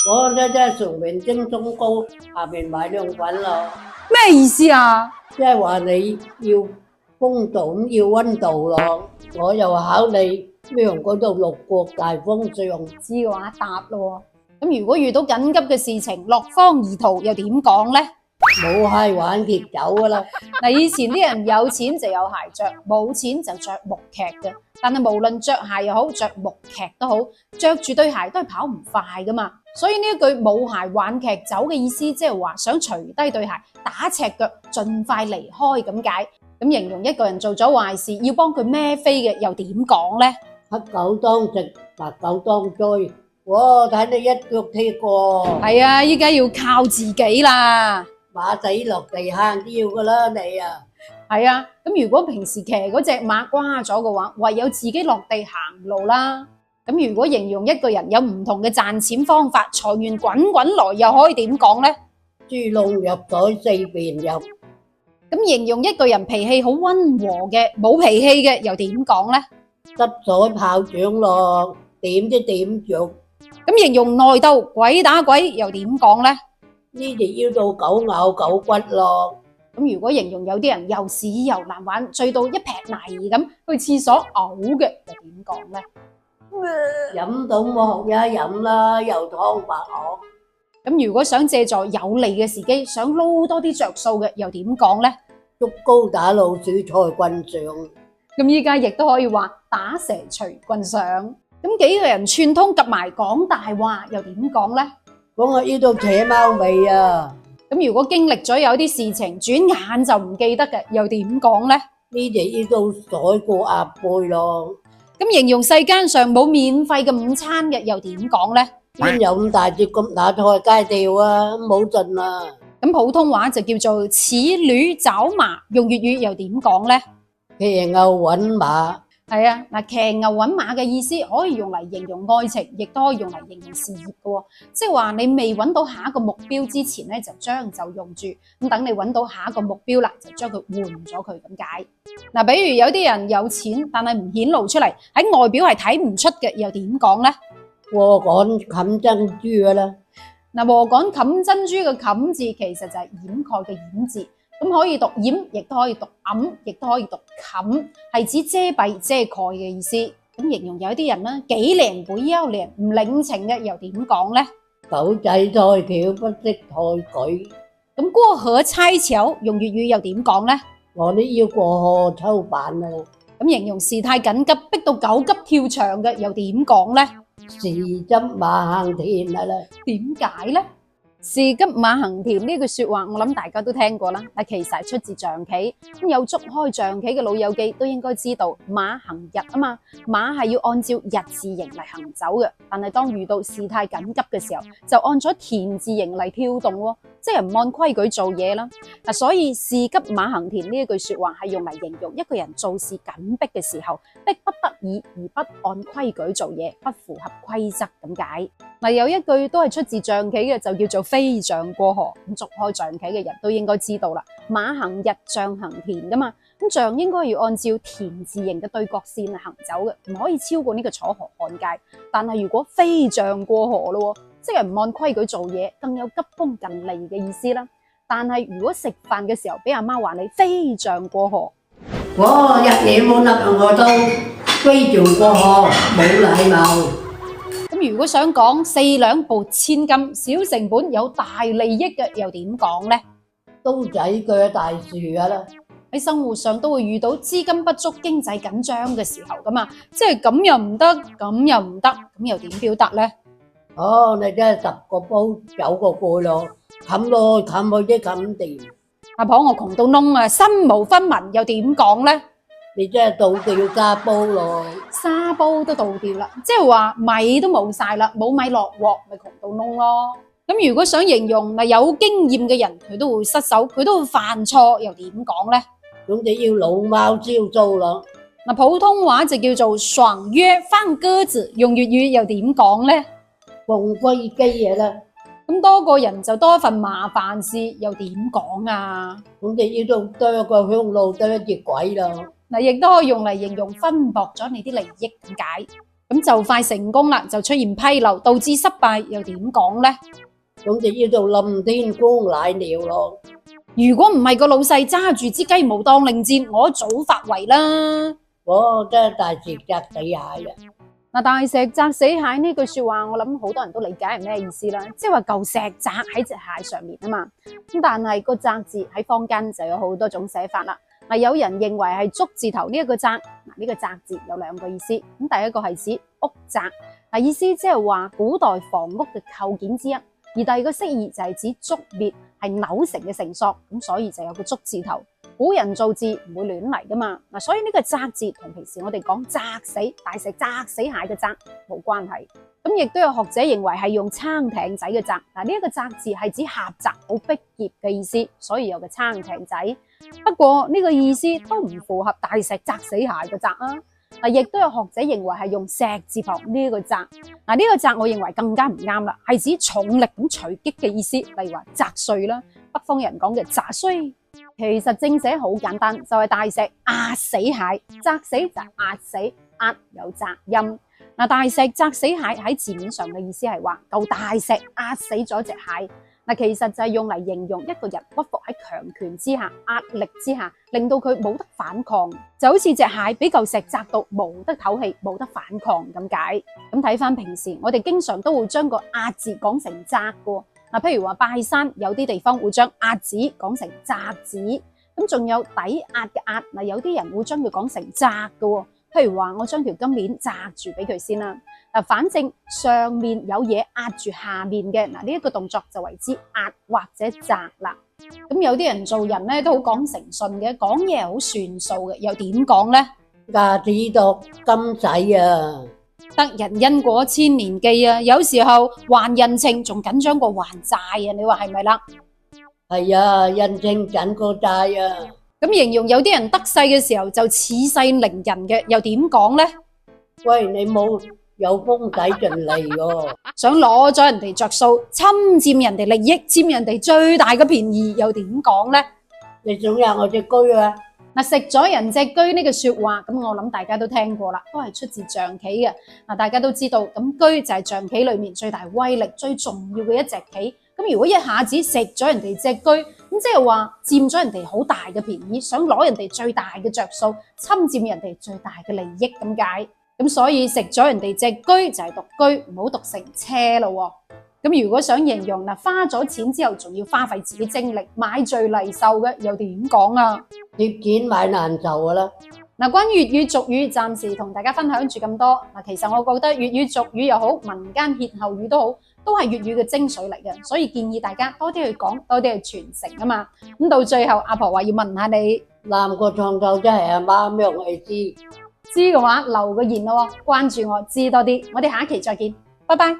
我呢即係上面蒸鬆糕，下面買涼粉咯。咩意思啊？即係話你要風度要溫度咯。我又考你咩嗰度六國大封相，知嘅話答咯。咁如果遇到緊急嘅事情，落荒而逃又點講呢？冇係玩劫走噶啦。嗱，以前啲人有錢就有鞋着，冇錢就着木屐嘅。但係無論着鞋又好，着木屐都好，着住對鞋都係跑唔快噶嘛。所以呢一句冇鞋挽屐走嘅意思，即係話想除低對鞋，打赤腳，盡快離開咁解。咁形容一個人做咗壞事，要幫佢孭飛嘅，又點講呢？黑狗當食，白狗當追。哇！睇你一腳踢過。係啊，依家要靠自己啦。馬仔落地行都要噶啦，你啊。係啊，咁如果平時騎嗰隻馬瓜咗嘅話，唯有自己落地行路啦。咁如果形容一個人有唔同嘅賺錢方法，財源滾滾來，又可以點講呢？豬籠入袋四邊入。咁形容一個人脾氣好溫和嘅，冇脾氣嘅，又點講呢？濕水炮仗落，點都點着。咁形容內鬥鬼打鬼，又點講呢？呢啲要到狗咬狗骨咯。咁如果形容有啲人又屎又難玩，醉到一劈泥咁，去廁所嘔嘅，又點講呢？飲到冇呀飲啦，又湯白鵝。咁如果想借助有利嘅時機，想撈多啲着數嘅，又點講呢？竹篙打老鼠隨棍上。咁依家亦都可以話打蛇隨棍上。咁幾個人串通夾埋講大話，又點講呢？講我呢度扯貓尾啊！咁如果經歷咗有啲事情，轉眼就唔記得嘅，又點講呢？呢啲呢度宰過鴨背咯。咁形容世間上冇免費嘅午餐嘅，又點講呢？邊有咁大隻咁打菜街調啊？冇盡啊！咁普通話就叫做騎驢找馬，用粵語又點講呢？騎牛揾馬。係啊，嗱，騎牛揾馬嘅意思可以用嚟形容愛情，亦都可以用嚟形容事業嘅。即係話你未揾到下一個目標之前咧，就將就用住，咁等你揾到下一個目標啦，就將佢換咗佢咁解。嗱，比如有啲人有錢，但係唔顯露出嚟，喺外表係睇唔出嘅，又點講呢？禾稈冚珍珠㗎啦。嗱，禾稈冚珍珠嘅冚字其實就係掩蓋嘅掩字。咁可以讀掩，亦都可以讀揞，亦都可以讀冚，係指遮蔽、遮蓋嘅意思。咁形容有啲人咧，幾靚會優靚，唔領情嘅，又點講呢？狗仔抬轎不識抬舉。咁過河拆橋用粵語又點講呢？我呢要過河抽板啊！咁形容事態緊急，逼到狗急跳牆嘅，又點講呢？時急馬行田啦！點解呢？士急馬行田呢句說話，我諗大家都聽過啦。但其實係出自象棋，咁有捉開象棋嘅老友記都應該知道，馬行日啊嘛，馬係要按照日字形嚟行走嘅。但係當遇到事態緊急嘅時候，就按咗田字形嚟跳動，即係唔按規矩做嘢啦。嗱，所以士急馬行田呢一句說話係用嚟形容一個人做事緊迫嘅時候，迫不得已而不按規矩做嘢，不符合規則咁解。嗱，有一句都係出自象棋嘅，就叫做飛象過河。咁捉開象棋嘅人都應該知道啦，馬行日，象行田噶嘛。咁象應該要按照田字形嘅對角線嚟行走嘅，唔可以超過呢個楚河漢界。但係如果飛象過河咯，即係唔按規矩做嘢，更有急功近利嘅意思啦。但係如果食飯嘅時候俾阿媽話你飛象過河，我日夜冇立我都飛象過河，冇禮貌。咁如果想講四兩撥千金，小成本有大利益嘅，又點講呢？刀仔鋸大樹㗎啦。喺生活上都會遇到資金不足、經濟緊張嘅時候噶嘛，即係咁又唔得，咁又唔得，咁又點表達呢？哦，你真係10個煲9個蓋咯，冚落去冚去即冚掂。阿婆，我窮到窿啊，身無分文，又點講呢？你真係倒掉沙煲咯，沙煲都倒掉啦，即係話米都冇晒啦，冇米落鑊，咪窮到窿咯。咁如果想形容有經驗嘅人，佢都會失手，佢都會犯錯，又點講呢？總之要老貓燒糟咯。普通話就叫做爽約放鴿子，用粵語又點講呢？放飛機嘢啦。咁多個人就多一份麻煩事，又點講啊？總之要做多個香爐多一隻鬼咯。亦都可以用嚟形容分薄咗你啲利益咁解。咁就快成功啦，就出現紕漏，導致失敗，又點講呢？總之要做冧天光賴尿咯。如果唔係個老細揸住支雞毛當令箭，我早發圍啦。我真係大石砸死蟹啊！嗱，大石砸死蟹呢句說話，我諗好多人都理解係咩意思啦，即係話嚿石砸喺隻蟹上面啊嘛。咁但係個砸字喺坊間就有好多種寫法啦。嗱，有人認為係竹字頭呢一個砸，嗱呢個砸字有兩個意思。咁第一個係指屋砸，嗱意思即係話古代房屋嘅構件之一。而第二個釋義就係指竹篾係扭成嘅繩索，咁所以就有個竹字頭。古人造字唔會亂嚟噶嘛，嗱，所以呢個砸字同平時我哋講砸死大石砸死蟹嘅砸冇關係。咁亦都有學者認為係用撐艇仔嘅砸，嗱呢一個砸字係指狹窄好逼仄嘅意思，所以有個撐艇仔。不過呢個意思都唔符合大石砸死蟹嘅砸啊。嗱，亦都有學者認為係用石字旁呢一個砸，嗱呢個砸我認為更加唔啱啦，係指重力咁錘擊嘅意思，例如話砸碎啦，北方人講嘅砸碎。其實正寫好簡單，就係大石壓死蟹，砸死就係壓死，壓有雜音。嗱，大石砸死蟹喺字面上嘅意思係話嚿大石壓死咗隻蟹。嗱，其實就係用嚟形容一個人屈服喺強權之下、壓力之下，令到佢冇得反抗，就好似隻蟹俾嚿石砸到冇得唞氣、冇得反抗咁解。咁睇翻平時，我哋經常都會將個壓字講成砸嘅。嗱，譬如話拜山，有啲地方會將壓字講成砸字。咁仲有抵押嘅押，嗱有啲人會將佢講成砸嘅。譬如話我將條金鏈砸住俾佢先啦。嗱，反正上面有嘢壓住下面嘅，嗱呢一個動作就為之壓或者砸啦。咁有啲人做人咧都好講誠信嘅，講嘢係好算數嘅，又點講咧？牙齒度金仔啊！得人恩果千年記啊！有時候還人情仲緊張過還債啊！你話係咪啦？係啊，人情緊過債啊！咁形容有啲人得勢嘅時候就恃勢凌人嘅，又點講咧？喂，你冇有風仔盡嚟喎！想攞咗人哋着數，侵佔人哋利益，佔人哋最大嘅便宜，又點講咧？你想入我隻居啊？嗱，食咗人隻居呢句說話，咁我諗大家都聽過啦，都係出自象棋嘅。嗱，大家都知道，咁居就係象棋裏面最大威力、最重要嘅一隻棋。咁如果一下子食咗人哋隻居，咁即係話佔咗人哋好大嘅便宜，想攞人哋最大嘅着數，侵佔人哋最大嘅利益咁解。咁所以食咗人哋隻居就係讀居，唔好讀成車咯。咁如果想形容嗱，花咗錢之後仲要花費自己精力買罪嚟受嘅，又點講啊？貼錢買難受噶啦。嗱，關於粵語俗語，暫時同大家分享住咁多。嗱，其實我覺得粵語俗語又好，民間歇後語都好，都係粵語嘅精髓嚟嘅，所以建議大家多啲去講，多啲去傳承啊嘛。咁到最後，阿婆話要問下你，南國創造真係阿媽咩我哋知，知嘅話留個言咯，關注我知多啲，我哋下一期再見，拜拜。